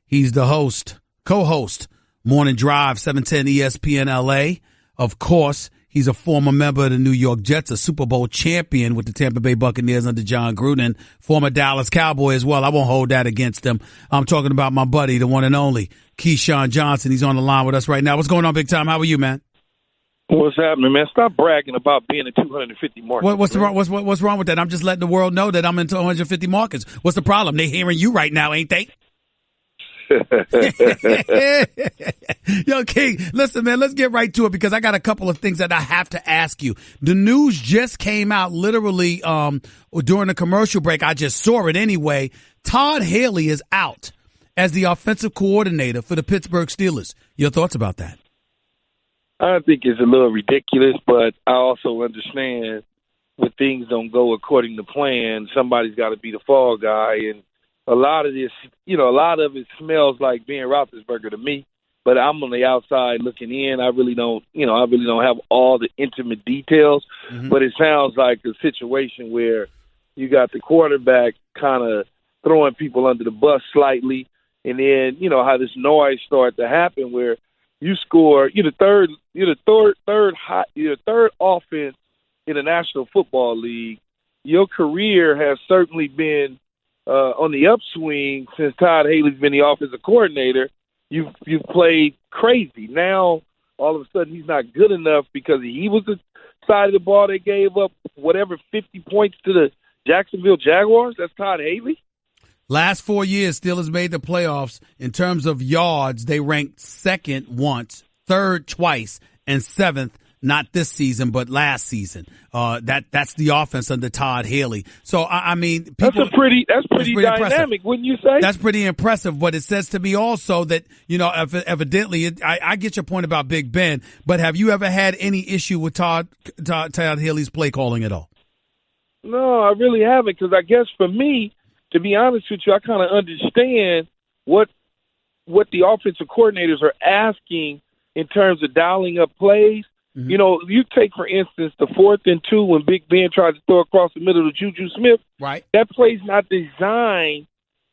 He's the co-host, Morning Drive, 710 ESPN LA. Of course, he's a former member of the New York Jets, a Super Bowl champion with the Tampa Bay Buccaneers under John Gruden, former Dallas Cowboy as well. I won't hold that against him. I'm talking about my buddy, the one and only, Keyshawn Johnson. He's on the line with us right now. What's going on, big time? How are you, man? What's happening, man? Stop bragging about being in 250 markets. What's wrong with that? I'm just letting the world know that I'm in 250 markets. What's the problem? They hearing you right now, ain't they? Yo, King, listen, man, let's get right to it because I got a couple of things that I have to ask you. The news just came out literally during the commercial break. I just saw it anyway. Todd Haley is out as the offensive coordinator for the Pittsburgh Steelers. Your thoughts about that? I think it's a little ridiculous, but I also understand when things don't go according to plan, somebody's got to be the fall guy. And a lot of this, a lot of it smells like Ben Roethlisberger to me. But I'm on the outside looking in. I really don't have all the intimate details. Mm-hmm. But it sounds like a situation where you got the quarterback kind of throwing people under the bus slightly, and then how this noise started to happen where you score, you're the third offense in the National Football League. Your career has certainly been on the upswing since Todd Haley's been the offensive coordinator. You've played crazy. Now all of a sudden he's not good enough because he was the side of the ball that gave up 50 points to the Jacksonville Jaguars. That's Todd Haley. Last 4 years, Steelers made the playoffs. In terms of yards, they ranked second once, third twice, and seventh, not this season, but last season. That's the offense under Todd Haley. So, I mean, that's pretty dynamic, impressive. Wouldn't you say? That's pretty impressive, but it says to me also that, evidently, I get your point about Big Ben, but have you ever had any issue with Todd Haley's play calling at all? No, I really haven't, because I guess for me, to be honest with you, I kind of understand what the offensive coordinators are asking in terms of dialing up plays. Mm-hmm. You take, for instance, the 4th and 2 when Big Ben tried to throw across the middle to Juju Smith. Right. That play's not designed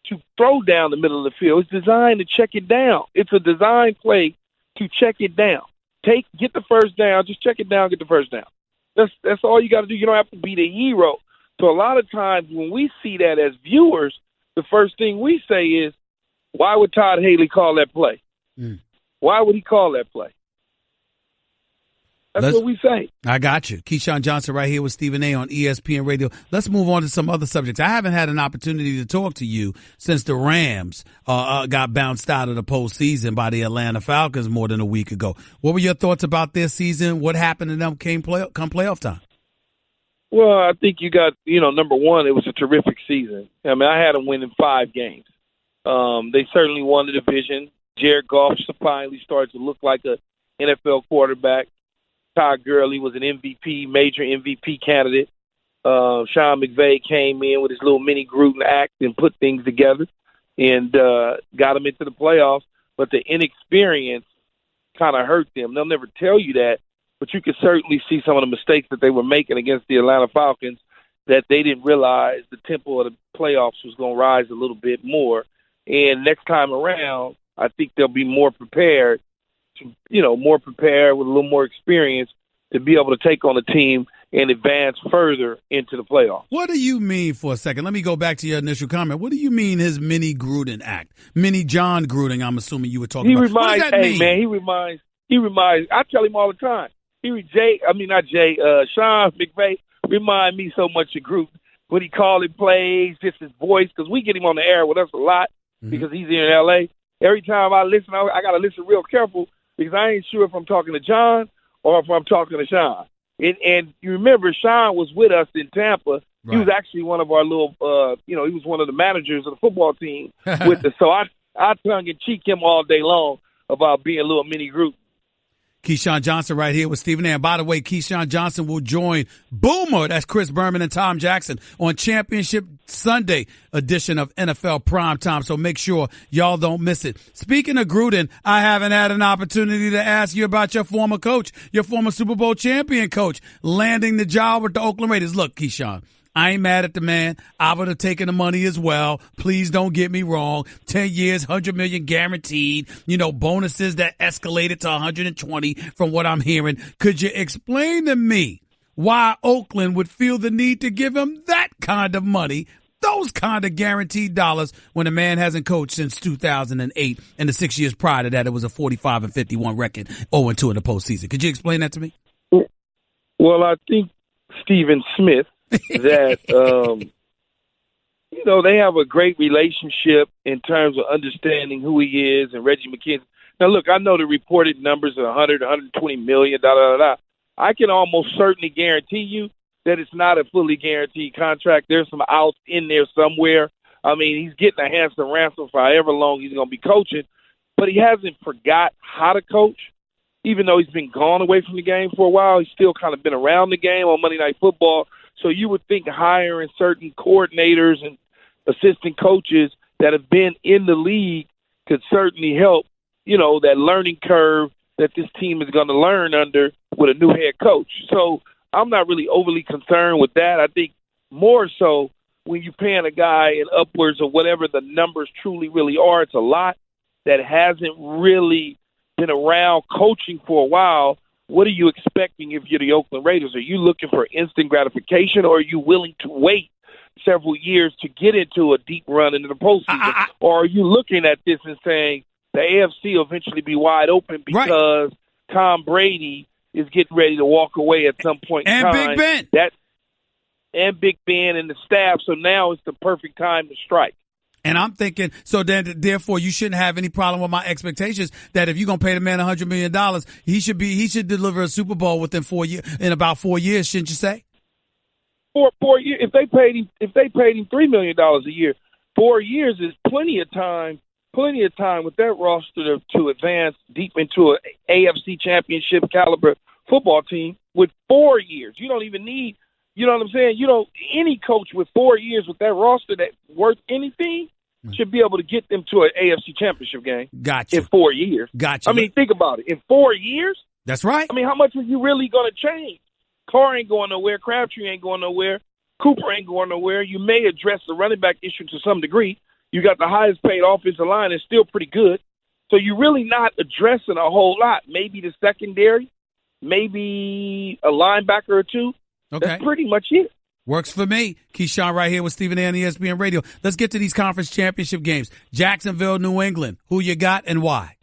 to throw down the middle of the field. It's designed to check it down. It's a design play to check it down. Get the first down. Just check it down, get the first down. That's all you got to do. You don't have to be the hero. So a lot of times when we see that as viewers, the first thing we say is, why would Todd Haley call that play? Mm. Why would he call that play? That's what we say. I got you. Keyshawn Johnson right here with Stephen A. on ESPN Radio. Let's move on to some other subjects. I haven't had an opportunity to talk to you since the Rams got bounced out of the postseason by the Atlanta Falcons more than a week ago. What were your thoughts about this season? What happened to them come playoff time? Well, I think you got, number one, it was a terrific season. I mean, I had them winning 5 games. They certainly won the division. Jared Goff finally started to look like an NFL quarterback. Todd Gurley was an major MVP candidate. Sean McVay came in with his little mini Gruden act and put things together and got them into the playoffs. But the inexperience kind of hurt them. They'll never tell you that, but you could certainly see some of the mistakes that they were making against the Atlanta Falcons that they didn't realize the tempo of the playoffs was going to rise a little bit more. And next time around, I think they'll be more prepared with a little more experience to be able to take on a team and advance further into the playoffs. What do you mean, for a second? Let me go back to your initial comment. What do you mean his mini Gruden act? Mini John Gruden, I'm assuming you were talking about. What does that mean? Man, he reminds, I tell him all the time. Sean McVay remind me so much of Gruden when he calling plays, just his voice, because we get him on the air with us a lot because he's here in L.A. Every time I listen, I got to listen real careful because I ain't sure if I'm talking to John or if I'm talking to Sean. And you remember, Sean was with us in Tampa. Right. He was actually one of our little, he was one of the managers of the football team with us. So I tongue-in-cheek him all day long about being a little mini group. Keyshawn Johnson right here with Stephen A. And by the way, Keyshawn Johnson will join Boomer, that's Chris Berman and Tom Jackson, on Championship Sunday edition of NFL Primetime. So make sure y'all don't miss it. Speaking of Gruden, I haven't had an opportunity to ask you about your former coach, your former Super Bowl champion coach, landing the job with the Oakland Raiders. Look, Keyshawn, I ain't mad at the man. I would have taken the money as well. Please don't get me wrong. 10 years, $100 million guaranteed. Bonuses that escalated to 120 from what I'm hearing. Could you explain to me why Oakland would feel the need to give him that kind of money, those kind of guaranteed dollars, when a man hasn't coached since 2008, and the 6 years prior to that, it was a 45-51 record, 0-2 in the postseason. Could you explain that to me? Well, I think Stephen Smith, that, they have a great relationship in terms of understanding who he is, and Reggie McKenzie. Now, look, I know the reported numbers are 100, 120 million, I can almost certainly guarantee you that it's not a fully guaranteed contract. There's some outs in there somewhere. I mean, he's getting a handsome ransom for however long he's going to be coaching, but he hasn't forgot how to coach. Even though he's been gone away from the game for a while, he's still kind of been around the game on Monday Night Football. So you would think hiring certain coordinators and assistant coaches that have been in the league could certainly help, that learning curve that this team is going to learn under with a new head coach. So I'm not really overly concerned with that. I think more so when you're paying a guy in upwards of whatever the numbers truly really are, it's a lot that hasn't really been around coaching for a while. What are you expecting if you're the Oakland Raiders? Are you looking for instant gratification, or are you willing to wait several years to get into a deep run into the postseason? Or are you looking at this and saying the AFC will eventually be wide open because Tom Brady is getting ready to walk away at some point in time? And Big Ben. And Big Ben and the staff. So now it's the perfect time to strike. And I'm thinking, so then, therefore, you shouldn't have any problem with my expectations that if you're going to pay the man $100 million, he should deliver a Super Bowl within in about 4 years, shouldn't you say? 4 years. If they paid him $3 million a year, 4 years is plenty of time with that roster to advance deep into an AFC championship caliber football team with 4 years. You don't even need, you know what I'm saying? Any coach with 4 years with that roster that's worth anything should be able to get them to an AFC championship game. Gotcha. In 4 years. Gotcha. I mean, think about it. In 4 years? That's right. I mean, how much are you really going to change? Carr ain't going nowhere. Crabtree ain't going nowhere. Cooper ain't going nowhere. You may address the running back issue to some degree. You got the highest paid offensive line. It's still pretty good. So you're really not addressing a whole lot. Maybe the secondary, maybe a linebacker or two. Okay. That's pretty much it. Works for me. Keyshawn right here with Stephen A. on ESPN Radio. Let's get to these conference championship games. Jacksonville, New England. Who you got and why?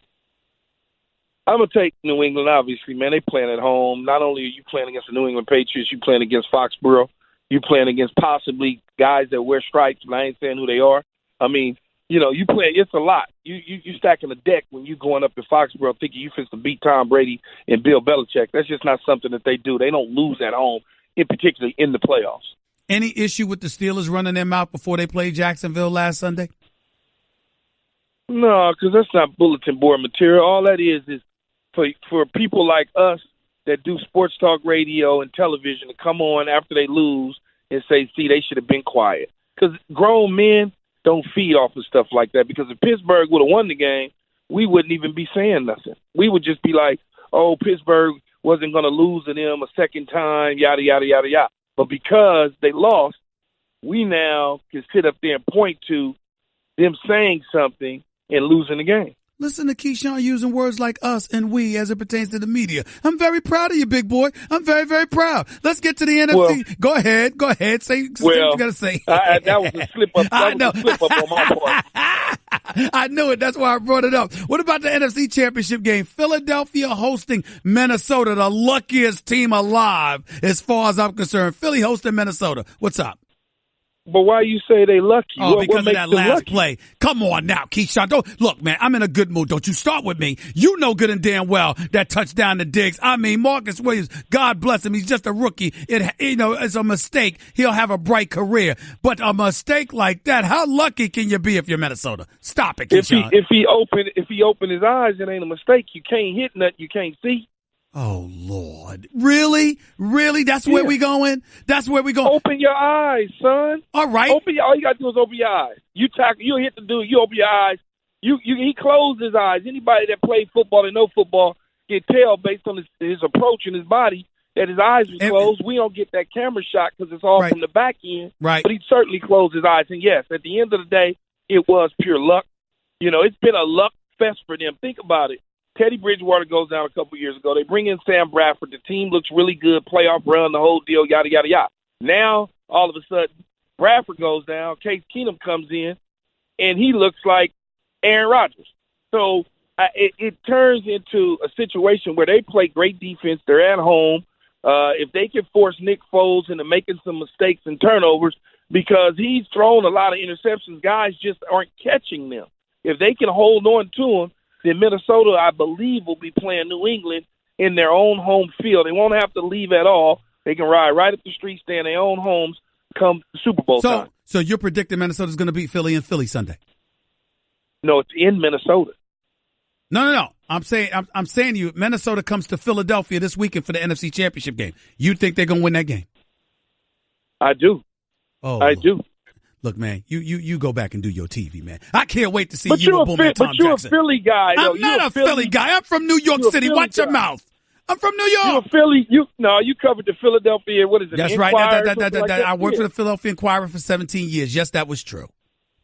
I'm going to take New England, obviously, man. They playing at home. Not only are you playing against the New England Patriots, you're playing against Foxborough. You're playing against possibly guys that wear stripes, but I ain't saying who they are. I mean, you play. It's a lot. You stacking the deck when you going up to Foxborough thinking you fit to beat Tom Brady and Bill Belichick. That's just not something that they do. They don't lose at home, in particular in the playoffs. Any issue with the Steelers running them out before they played Jacksonville last Sunday? No, because that's not bulletin board material. All that is for people like us that do sports talk radio and television to come on after they lose and say, see, they should have been quiet. Because grown men don't feed off of stuff like that, because if Pittsburgh would have won the game, we wouldn't even be saying nothing. We would just be like, oh, Pittsburgh wasn't going to lose to them a second time, yada, yada, yada, yada. But because they lost, we now can sit up there and point to them saying something and losing the game. Listen to Keyshawn using words like us and we as it pertains to the media. I'm very proud of you, big boy. I'm very, very proud. Let's get to the NFC. Well, go ahead. Say what you got to say. That was a slip up. That was a slip up on my part. I knew it. That's why I brought it up. What about the NFC Championship game? Philadelphia hosting Minnesota, the luckiest team alive as far as I'm concerned. Philly hosting Minnesota. What's up? But why you say they lucky? Oh, because of that last lucky? play. Come on now, Keyshawn. Look, man, I'm in a good mood. Don't you start with me. You know good and damn well that touchdown to Diggs. I mean, Marcus Williams, God bless him. He's just a rookie. It's a mistake. He'll have a bright career. But a mistake like that, how lucky can you be if you're Minnesota? Stop it, Keyshawn. If he open his eyes, it ain't a mistake. You can't hit nothing you can't see. Oh, Lord. Really? That's where we going? That's where we going? Open your eyes, son. All right. All you got to do is open your eyes. You hit the dude, you open your eyes. He closed his eyes. Anybody that played football and know football can tell based on his approach and his body, that his eyes was closed. We don't get that camera shot because it's all from the back end. Right. But he certainly closed his eyes. And, yes, at the end of the day, it was pure luck. It's been a luck fest for them. Think about it. Teddy Bridgewater goes down a couple years ago. They bring in Sam Bradford. The team looks really good, playoff run, the whole deal, yada, yada, yada. Now, all of a sudden, Bradford goes down. Case Keenum comes in, and he looks like Aaron Rodgers. So it turns into a situation where they play great defense. They're at home. If they can force Nick Foles into making some mistakes and turnovers, because he's thrown a lot of interceptions, guys just aren't catching them. If they can hold on to him, then Minnesota, I believe, will be playing New England in their own home field. They won't have to leave at all. They can ride right up the street, stay in their own homes come Super Bowl time. So you're predicting Minnesota's going to beat Philly in Philly Sunday? No, it's in Minnesota. No. I'm saying to you, Minnesota comes to Philadelphia this weekend for the NFC Championship game. You think they're going to win that game? I do. Oh, I do. Look, man, you go back and do your TV, man. I can't wait to see but you and Boom and Tom Jackson. But you're a Philly guy. I'm not a Philly guy. I'm from New York City. Watch your mouth. I'm from New York. You're a Philly. You covered the Philadelphia. What is it? That's right. I worked for the Philadelphia Inquirer for 17 years. Yes, that was true.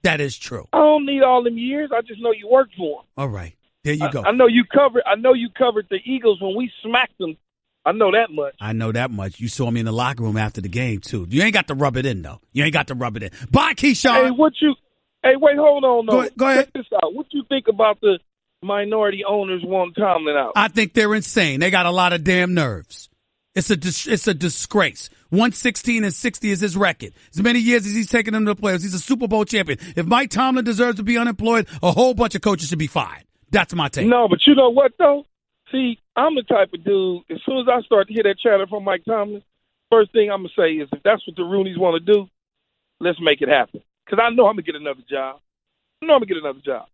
That is true. I don't need all them years. I just know you worked for them. All right. There you go. I know you covered the Eagles when we smacked them. I know that much. I know that much. You saw me in the locker room after the game, too. You ain't got to rub it in, though. You ain't got to rub it in. Bye, Keyshawn. Hey, wait, hold on, though. Go ahead. Check this out. What you think about the minority owners wanting Tomlin out? I think they're insane. They got a lot of damn nerves. It's a disgrace. 116-60 is his record. As many years as he's taken them to the playoffs, he's a Super Bowl champion. If Mike Tomlin deserves to be unemployed, a whole bunch of coaches should be fired. That's my take. No, but you know what, though? See, I'm the type of dude, as soon as I start to hear that chatter from Mike Tomlin, first thing I'm going to say is, if that's what the Rooneys want to do, let's make it happen. Because I know I'm going to get another job.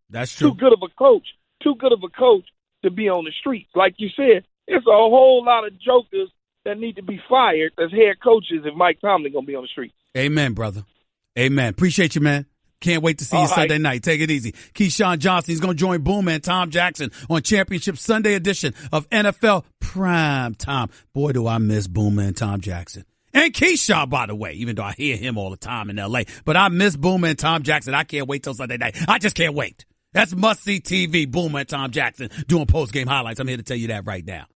That's true. Too good of a coach to be on the streets. Like you said, it's a whole lot of jokers that need to be fired as head coaches if Mike Tomlin going to be on the streets. Amen, brother. Amen. Appreciate you, man. Can't wait to see you Sunday night. Take it easy. Keyshawn Johnson, he's going to join Boom and Tom Jackson on Championship Sunday edition of NFL Prime Time. Boy, do I miss Boom and Tom Jackson. And Keyshawn, by the way, even though I hear him all the time in L.A. But I miss Boom and Tom Jackson. I can't wait till Sunday night. I just can't wait. That's must-see TV, Boom and Tom Jackson doing post-game highlights. I'm here to tell you that right now.